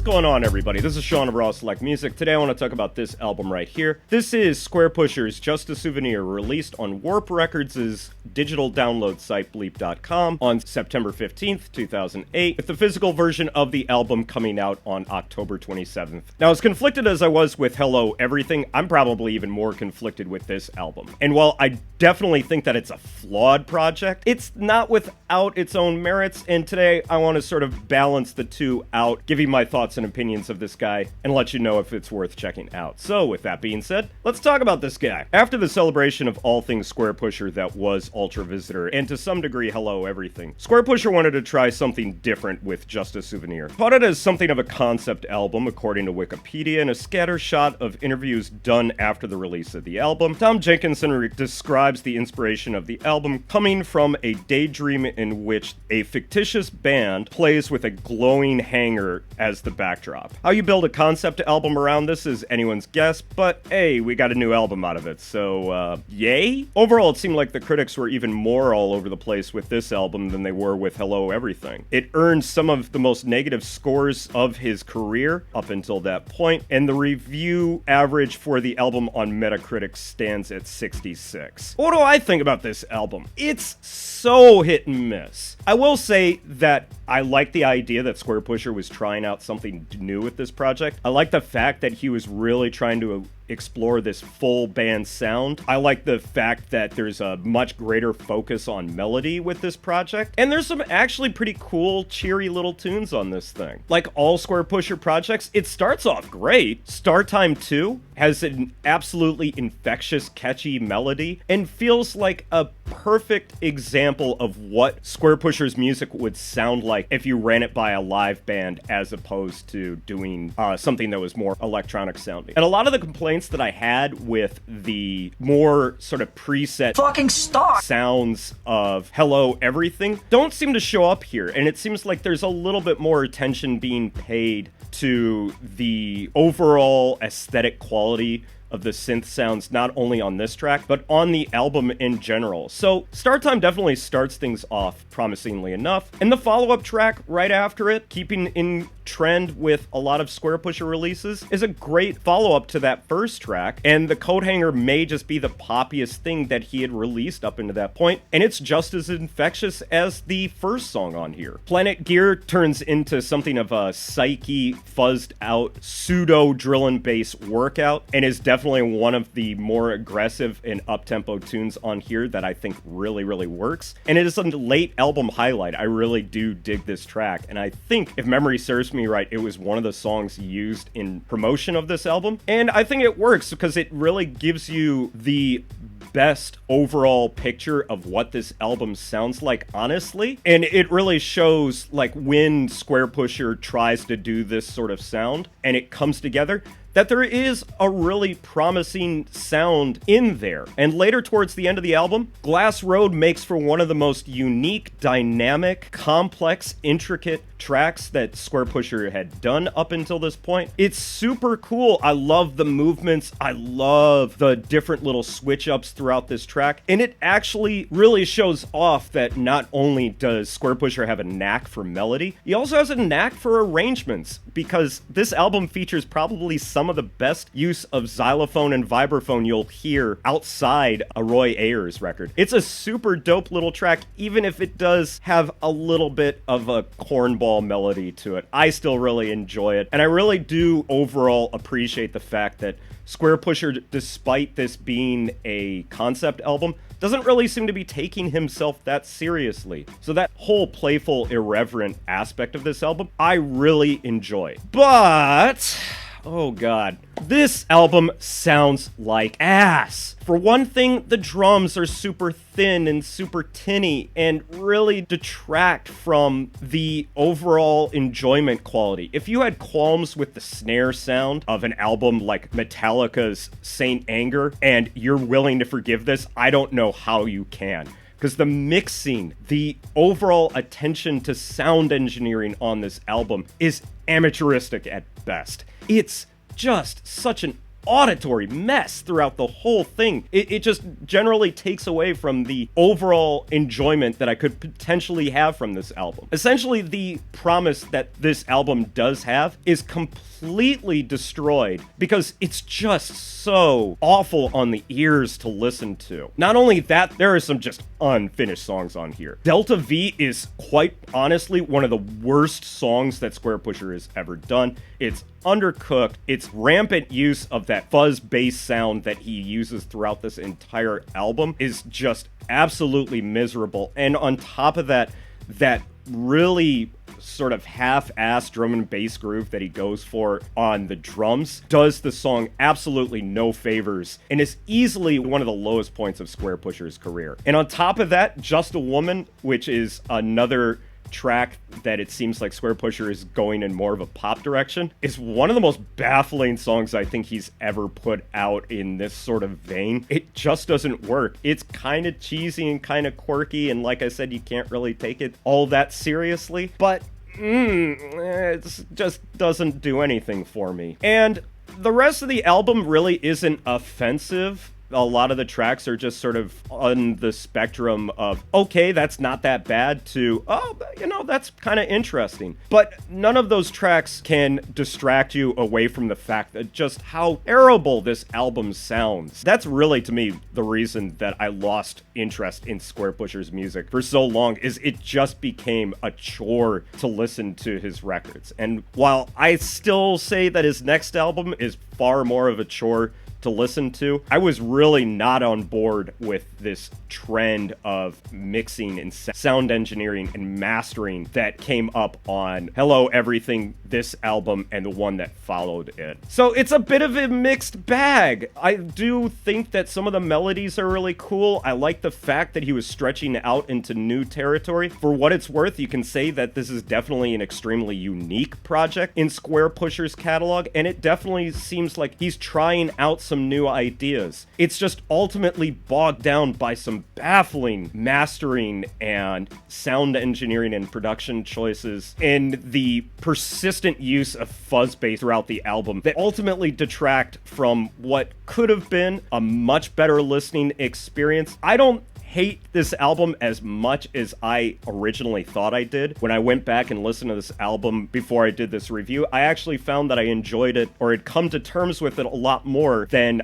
going on, everybody? This is Sean of Raw Select Music. Today I want to talk about this album right here. This is Squarepusher's Just A Souvenir, released on Warp Records' digital download site, bleep.com, on September 15th, 2008, with the physical version of the album coming out on October 27th. Now, as conflicted as I was with Hello Everything, I'm probably even more conflicted with this album. And while I definitely think that it's a flawed project, it's not without its own merits, and today I want to sort of balance the two out, give you my thoughts and opinions of this guy, and let you know if it's worth checking out. So, with that being said, let's talk about this guy. After the celebration of all things Squarepusher that was Ultra Visitor, and to some degree Hello Everything, Squarepusher wanted to try something different with Just A Souvenir. Thought it as something of a concept album, according to Wikipedia, and a scattershot of interviews done after the release of the album. Tom Jenkinson describes the inspiration of the album coming from a daydream in which a fictitious band plays with a glowing hanger as the backdrop. How you build a concept album around this is anyone's guess, but hey, we got a new album out of it, so yay? Overall, it seemed like the critics were even more all over the place with this album than they were with Hello Everything. It earned some of the most negative scores of his career up until that point, and the review average for the album on Metacritic stands at 66. What do I think about this album? It's so hit and miss. I will say that I like the idea that Squarepusher was trying out something new with this project. I like the fact that he was really trying to explore this full band sound. I like the fact that there's a much greater focus on melody with this project, and there's some actually pretty cool, cheery little tunes on this thing. Like all Squarepusher projects, it starts off great. Startime 2 has an absolutely infectious, catchy melody, and feels like a perfect example of what Squarepusher's music would sound like if you ran it by a live band as opposed to doing something that was more electronic sounding. And a lot of the complaints that I had with the more sort of preset fucking star sounds of Hello Everything don't seem to show up here, and it seems like there's a little bit more attention being paid to the overall aesthetic quality of the synth sounds, not only on this track, but on the album in general. So, Startime definitely starts things off promisingly enough, and the follow-up track right after it, keeping in trend with a lot of Squarepusher releases, is a great follow-up to that first track, and the coat hanger may just be the poppiest thing that he had released up into that point, and it's just as infectious as the first song on here. Planet Gear turns into something of a psyche, fuzzed-out, pseudo-drill and bass workout, and is definitely one of the more aggressive and up-tempo tunes on here that I think really, really works, and it is a late album highlight. I really do dig this track, and I think, if memory serves me right, it was one of the songs used in promotion of this album, and I think it works because it really gives you the best overall picture of what this album sounds like, honestly, and it really shows like when Squarepusher tries to do this sort of sound and it comes together, that there is a really promising sound in there. And later towards the end of the album, Glass Road makes for one of the most unique, dynamic, complex, intricate tracks that Squarepusher had done up until this point. It's super cool. I love the movements. I love the different little switch ups throughout this track. And it actually really shows off that not only does Squarepusher have a knack for melody, he also has a knack for arrangements, because this album features probably some of the best use of xylophone and vibraphone you'll hear outside a Roy Ayers record. It's a super dope little track, even if it does have a little bit of a cornball melody to it. I still really enjoy it, and I really do overall appreciate the fact that Squarepusher, despite this being a concept album, doesn't really seem to be taking himself that seriously. So that whole playful, irreverent aspect of this album, I really enjoy. But oh god, this album sounds like ass. For one thing, the drums are super thin and super tinny and really detract from the overall enjoyment quality. If you had qualms with the snare sound of an album like Metallica's Saint Anger and you're willing to forgive this, I don't know how you can. Because the mixing, the overall attention to sound engineering on this album is amateuristic at best. It's just such an auditory mess throughout the whole thing. It just generally takes away from the overall enjoyment that I could potentially have from this album. Essentially, the promise that this album does have is completely destroyed because it's just so awful on the ears to listen to. Not only that, there are some just unfinished songs on here. Delta V is quite honestly one of the worst songs that Squarepusher has ever done. It's undercooked. Its rampant use of that fuzz bass sound that he uses throughout this entire album is just absolutely miserable. And on top of that, that really sort of half-assed drum and bass groove that he goes for on the drums does the song absolutely no favors and is easily one of the lowest points of Squarepusher's career. And on top of that, Just a Woman, which is another track that it seems like Squarepusher is going in more of a pop direction, is one of the most baffling songs I think he's ever put out in this sort of vein. It just doesn't work. It's kind of cheesy and kind of quirky, and like I said, you can't really take it all that seriously, but it just doesn't do anything for me. And the rest of the album really isn't offensive. A lot of the tracks are just sort of on the spectrum of, okay, that's not that bad, to, oh, you know, that's kind of interesting. But none of those tracks can distract you away from the fact that just how terrible this album sounds. That's really, to me, the reason that I lost interest in Squarepusher's music for so long, is it just became a chore to listen to his records. And while I still say that his next album is far more of a chore to listen to, I was really not on board with this trend of mixing and sound engineering and mastering that came up on Hello Everything, this album, and the one that followed it. So it's a bit of a mixed bag. I do think that some of the melodies are really cool. I like the fact that he was stretching out into new territory. For what it's worth, you can say that this is definitely an extremely unique project in Squarepusher's catalog, and it definitely seems like he's trying out some new ideas. It's just ultimately bogged down by some baffling mastering and sound engineering and production choices, and the persistent use of fuzz bass throughout the album that ultimately detract from what could have been a much better listening experience. I don't hate this album as much as I originally thought I did. When I went back and listened to this album before I did this review, I actually found that I enjoyed it, or had come to terms with it a lot more than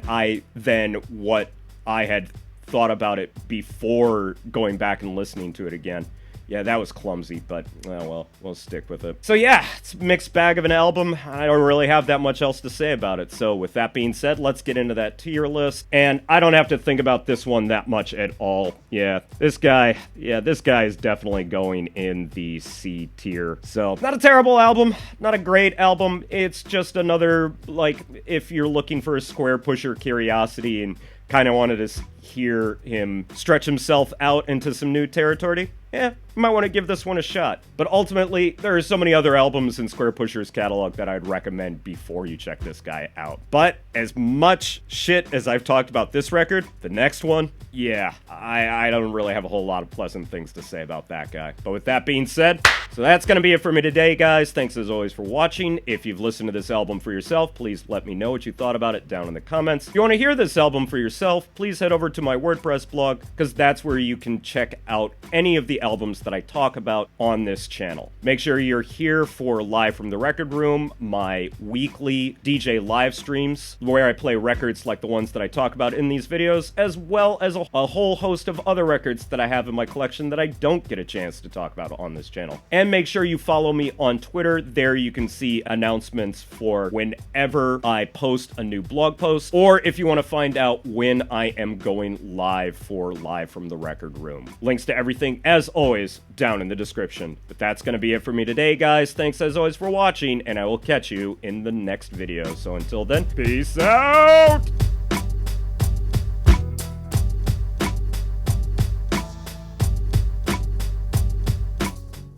what I had thought about it before going back and listening to it again. Yeah, that was clumsy, but, well, we'll stick with it. So yeah, it's a mixed bag of an album. I don't really have that much else to say about it. So with that being said, let's get into that tier list. And I don't have to think about this one that much at all. Yeah, this guy is definitely going in the C tier. So, not a terrible album, not a great album. It's just another, like, if you're looking for a Squarepusher curiosity and kind of wanted to hear him stretch himself out into some new territory, yeah, you might want to give this one a shot. But ultimately, there are so many other albums in Squarepusher's catalog that I'd recommend before you check this guy out. But as much shit as I've talked about this record, the next one, yeah, I don't really have a whole lot of pleasant things to say about that guy. But with that being said, so that's going to be it for me today, guys. Thanks as always for watching. If you've listened to this album for yourself, please let me know what you thought about it down in the comments. If you want to hear this album for yourself, please head over to my WordPress blog, because that's where you can check out any of the albums that I talk about on this channel. Make sure you're here for Live from the Record Room, my weekly DJ live streams, where I play records like the ones that I talk about in these videos, as well as a whole host of other records that I have in my collection that I don't get a chance to talk about on this channel. And make sure you follow me on Twitter. There you can see announcements for whenever I post a new blog post, or if you want to find out when I am going live for Live from the Record Room. Links to everything, as always, down in the description. But that's going to be it for me today, guys. Thanks as always for watching, and I will catch you in the next video. So until then, peace out!